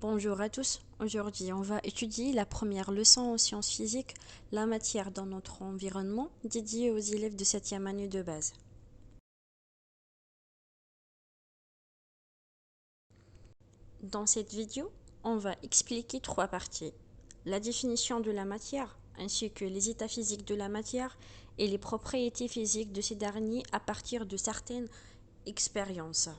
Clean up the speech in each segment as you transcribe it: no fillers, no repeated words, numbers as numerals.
Bonjour à tous. Aujourd'hui, on va étudier la première leçon en sciences physiques, la matière dans notre environnement, dédiée aux élèves de 7e année de base. Dans cette vidéo, on va expliquer trois parties. La définition de la matière, ainsi que les états physiques de la matière et les propriétés physiques de ces derniers à partir de certaines expériences.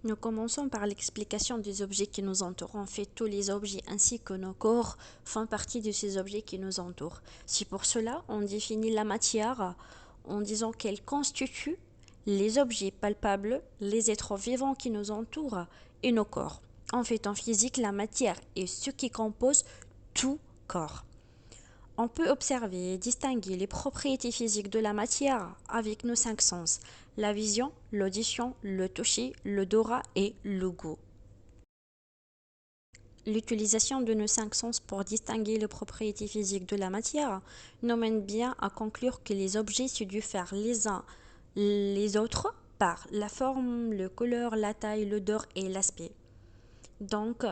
Nous commençons par l'explication des objets qui nous entourent. En fait, tous les objets ainsi que nos corps font partie de ces objets qui nous entourent. C'est pour cela on définit la matière en disant qu'elle constitue les objets palpables, les êtres vivants qui nous entourent et nos corps. En fait, en physique, la matière est ce qui compose tout corps. On peut observer et distinguer les propriétés physiques de la matière avec nos cinq sens, la vision, l'audition, le toucher, l'odorat et le goût. L'utilisation de nos cinq sens pour distinguer les propriétés physiques de la matière nous mène bien à conclure que les objets se diffèrent les uns les autres par la forme, le couleur, la taille, l'odeur et l'aspect. Donc,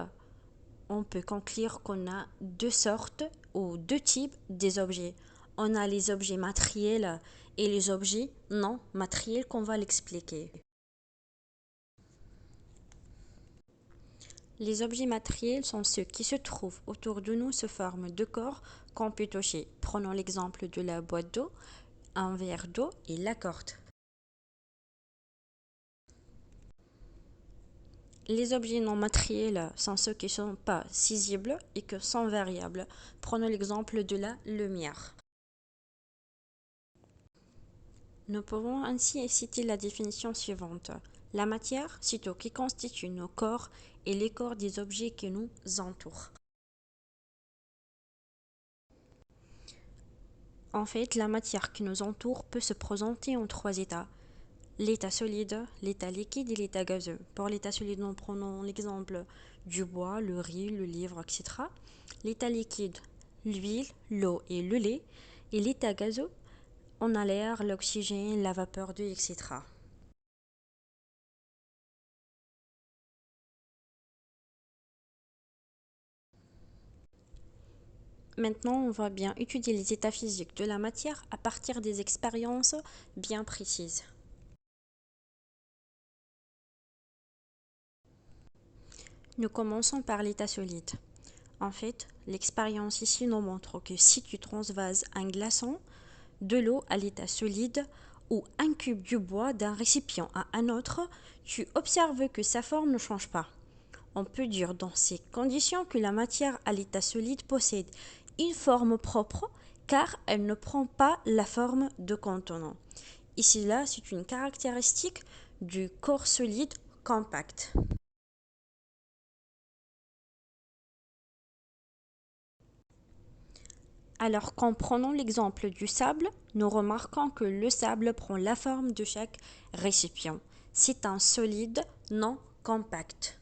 on peut conclure qu'on a deux sortes ou deux types des objets. On a les objets matériels et les objets non matériels qu'on va l'expliquer. Les objets matériels sont ceux qui se trouvent autour de nous sous forme de corps qu'on peut toucher. Prenons l'exemple de la boîte d'eau, un verre d'eau et la corde. Les objets non matériels sont ceux qui ne sont pas visibles et qui sont variables. Prenons l'exemple de la lumière. Nous pouvons ainsi citer la définition suivante. La matière, c'est tout qui constitue nos corps et les corps des objets qui nous entourent. En fait, la matière qui nous entoure peut se présenter en trois états. L'état solide, l'état liquide et l'état gazeux. Pour l'état solide, nous prenons l'exemple du bois, le riz, le livre, etc. L'état liquide, l'huile, l'eau et le lait. Et l'état gazeux, on a l'air, l'oxygène, la vapeur d'eau, etc. Maintenant, on va bien étudier les états physiques de la matière à partir des expériences bien précises. Nous commençons par l'état solide. En fait, l'expérience ici nous montre que si tu transvases un glaçon de l'eau à l'état solide ou un cube du bois d'un récipient à un autre, tu observes que sa forme ne change pas. On peut dire dans ces conditions que la matière à l'état solide possède une forme propre car elle ne prend pas la forme de contenant. Ici là, c'est une caractéristique du corps solide compact. Alors qu'en prenant l'exemple du sable, nous remarquons que le sable prend la forme de chaque récipient. C'est un solide non compact.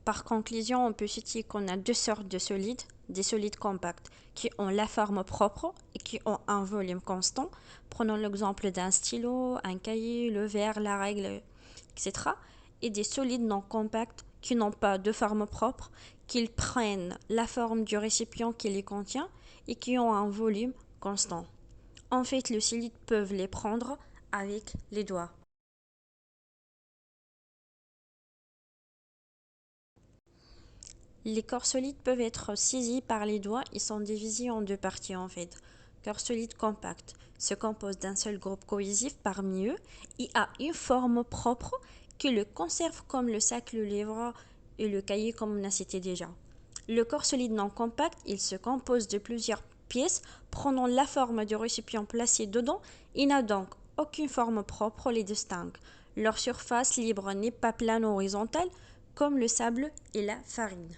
Par conclusion, on peut citer qu'on a deux sortes de solides, des solides compacts qui ont la forme propre et qui ont un volume constant. Prenons l'exemple d'un stylo, un cahier, le verre, la règle, etc. Et des solides non compacts qui n'ont pas de forme propre, qui prennent la forme du récipient qui les contient et qui ont un volume constant. En fait, les solides peuvent les prendre avec les doigts. Les corps solides peuvent être saisis par les doigts et sont divisés en deux parties en fait. Corps solide compact se compose d'un seul groupe cohésif parmi eux et a une forme propre qui le conserve comme le sac, le livre et le cahier comme on a cité déjà. Le corps solide non compact, il se compose de plusieurs pièces prenant la forme du récipient placé dedans et n'a donc aucune forme propre les distingue. Leur surface libre n'est pas plane ou horizontale comme le sable et la farine.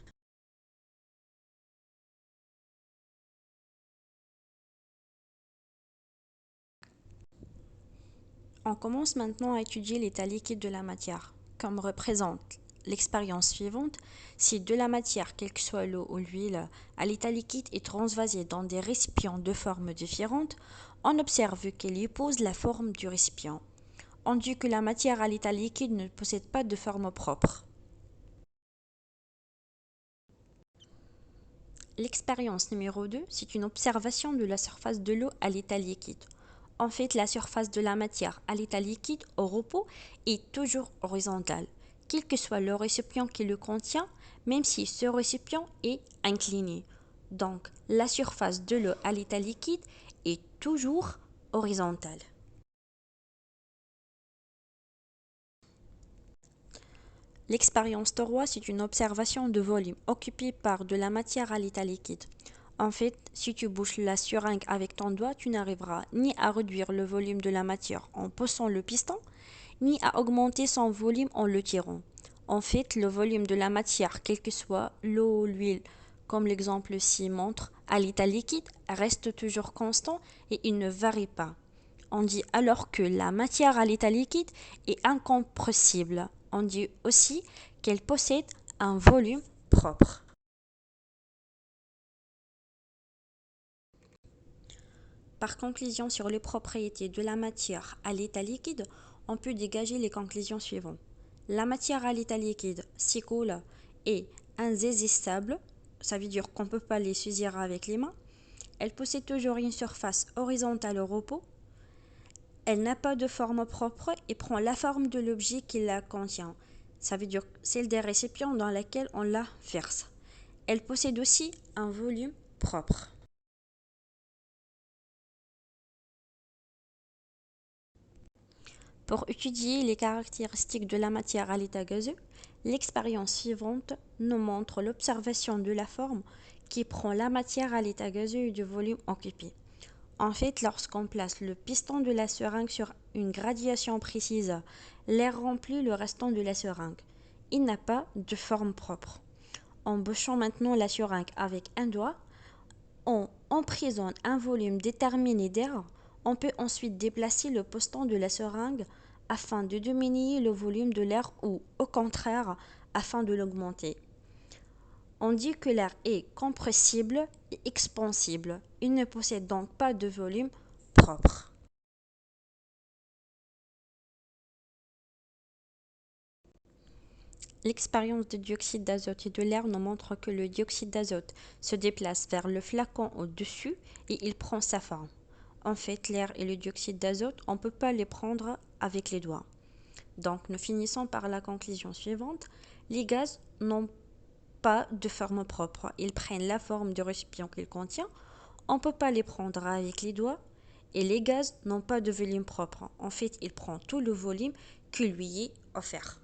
On commence maintenant à étudier l'état liquide de la matière, comme représente l'expérience suivante, si de la matière, quelle que soit l'eau ou l'huile, à l'état liquide est transvasée dans des récipients de formes différentes, on observe qu'elle épouse la forme du récipient. On dit que la matière à l'état liquide ne possède pas de forme propre. L'expérience numéro 2, c'est une observation de la surface de l'eau à l'état liquide. En fait, la surface de la matière à l'état liquide au repos est toujours horizontale, quel que soit le récipient qui le contient, même si ce récipient est incliné. Donc, la surface de l'eau à l'état liquide est toujours horizontale. L'expérience 3, c'est une observation de volume occupé par de la matière à l'état liquide. En fait, si tu bouches la seringue avec ton doigt, tu n'arriveras ni à réduire le volume de la matière en poussant le piston, ni à augmenter son volume en le tirant. En fait, le volume de la matière, quelle que soit l'eau ou l'huile, comme l'exemple ci montre, à l'état liquide, reste toujours constant et il ne varie pas. On dit alors que la matière à l'état liquide est incompressible. On dit aussi qu'elle possède un volume propre. Par conclusion sur les propriétés de la matière à l'état liquide, on peut dégager les conclusions suivantes. La matière à l'état liquide s'écoule est insaisissable, ça veut dire qu'on ne peut pas les saisir avec les mains. Elle possède toujours une surface horizontale au repos. Elle n'a pas de forme propre et prend la forme de l'objet qui la contient. Ça veut dire celle des récipients dans lesquels on la verse. Elle possède aussi un volume propre. Pour étudier les caractéristiques de la matière à l'état gazeux, l'expérience suivante nous montre l'observation de la forme qui prend la matière à l'état gazeux et du volume occupé. En fait, lorsqu'on place le piston de la seringue sur une graduation précise, l'air remplit le restant de la seringue. Il n'a pas de forme propre. En bouchant maintenant la seringue avec un doigt, on emprisonne un volume déterminé d'air. On peut ensuite déplacer le piston de la seringue afin de diminuer le volume de l'air ou, au contraire, afin de l'augmenter. On dit que l'air est compressible et expansible. Il ne possède donc pas de volume propre. L'expérience de dioxyde d'azote et de l'air nous montre que le dioxyde d'azote se déplace vers le flacon au-dessus et il prend sa forme. En fait, l'air et le dioxyde d'azote, on ne peut pas les prendre avec les doigts. Donc, nous finissons par la conclusion suivante. Les gaz n'ont pas de forme propre. Ils prennent la forme du récipient qu'ils contiennent. On ne peut pas les prendre avec les doigts. Et les gaz n'ont pas de volume propre. En fait, ils prennent tout le volume qui lui est offert.